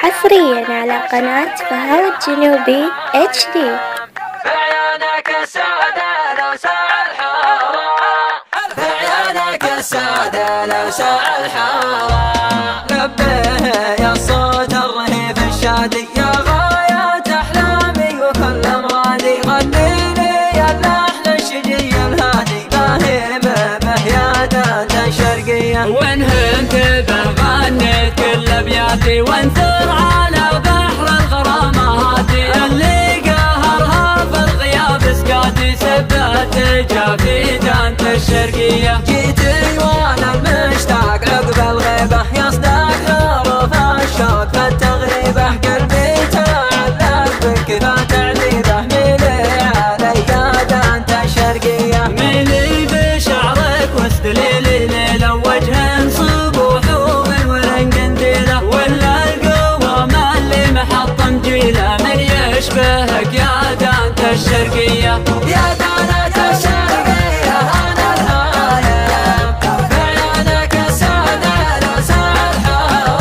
حصريا على قناة فهد الجنوبي HD. بعيونك السودة لو ساع الحارة، بعيونك السودة لو ساع الحارة. لبيه يا صوت الرهيب الشادي يا غاية أحلامي وكل مرادي. غنيني يا اللحن الشجي الهادي لاهيم بهيادة الشرقية. وإن هنت بغنيت كل أبياتي وانثر على بحر الغراماتي. اللي قهرها في الغياب سكاتي سبت جافي دانت الشرقية. جيتي وانا المشتاق عقب الغيبة يصدق حروف الشوق في التغريبة. قلبي تعلق بك فتعذيبه. ميلي علي يا دانت الشرقية، ميلي بشعرك واستدليلي ليلة وجه صبوح ومن ورق قنديلة. ولا القوام اللي محطم جيله من يشبهك يا دانت الشرقية. يا دانت الشرقية أنا الهايم بعيونك السودة لو ساع الحارة،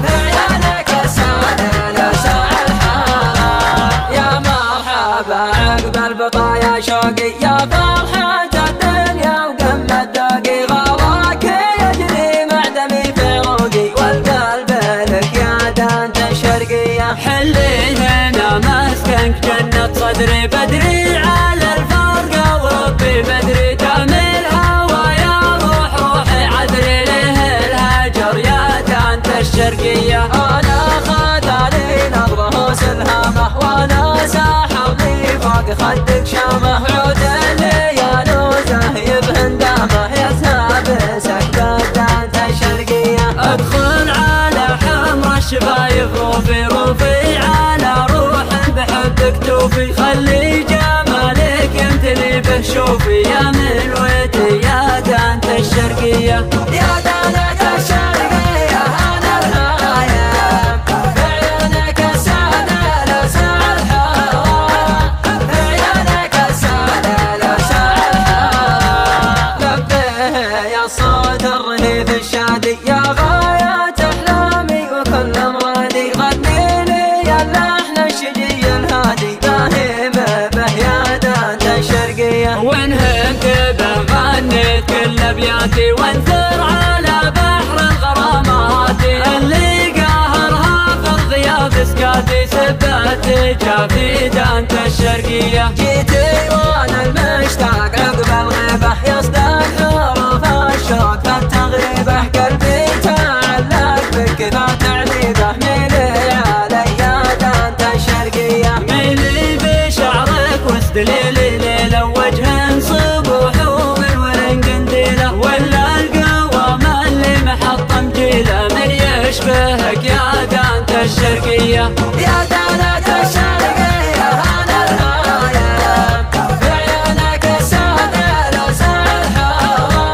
بعيونك السودة لو ساع الحارة. يا مرحبا عقب البطايا شوقي يا فرحة الدنيا وقمة ذوقي. غواك يجري معدمي في عروقي والقلب لك يا دانت الشرقية. حلي هنا مسكنك جنة صدري بدري على الفرقة وربي بدري. تامل هوا يا روحي عذري له الهجر يا دانت الشرقية. أنا خذاني نظره سلهامه وانا ساحر لي فوق خدك شامه. عود الليالي وزهيب هندامه يسهى بسكبة دانت الشرقية. ادخل على حمر الشفايف روفي على روح بحبك توفي. خلي جمالك يمتلي به شوفي يا ملوتي يا دانت الشرقية. يا دانت الشرقية أنا الهايم بعيونك السودة لو ساع الحارة، بعيونك السودة لو ساع الحارة. لبيه يا صوت الرهيب الشادي يا غاية أحلامي وكل مرادي. غنيني يا اللحن الشجي الهادي لاهيم بهيادة الشرقية. وإن هنت بغنيت كل أبياتي وانثر على بحر الغراماتي. اللي قهرها في الغياب سكاتي سبت جافي دانت الشرقية. جيتي وانا المشتاق عقب الغيبة يصدق حروف الشوق في التغريبة. قلبي تعلق بك فتعذيبه. ميلي علي يا دانت الشرقية، ميلي بشعرك واستدليلي ليلة وجه صبوح ومن ورق قنديلة. ولا القوام اللي محطم جيله من يشبهك يا دانت الشرقية. يا دانت الشرقية أنا الهايم بعيونك السودة لو ساع الحارة،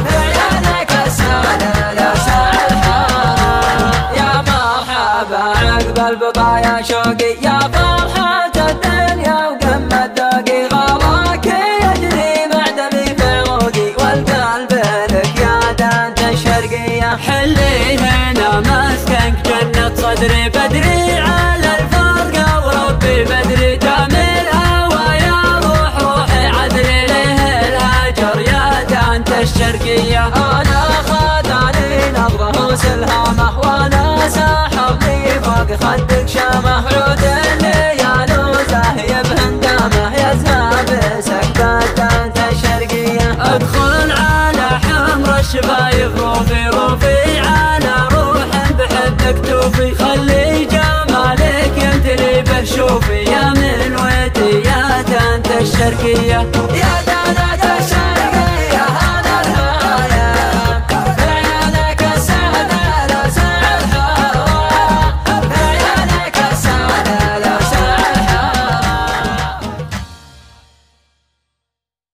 بعيونك السودة لو ساع الحارة. يا مرحبا عقب البطايا شوقي يا فرحة الدنيا وقمة ذوقي. غواك يجري معدمي في عروقي والقلب لك يا دانت الشرقية. حلي هنا مسكنك جنة صدري بدري على الفرقة وربي بدري. تامل هوا يا روحي عذري له الهجر يا دانت الشرقية. أنا خذاني نظره سلهامه وانا ساحر لي فوق خدك شامه. عود الليالي وزهيب هندامه يسهى بسكبة دانت الشرقية. ادخل على حمر الشفايف روفي على روح بحبك توفي. خلي جمالك يمتلي به شوفي يا ملوتي يا دانت الشرقية. يا دانت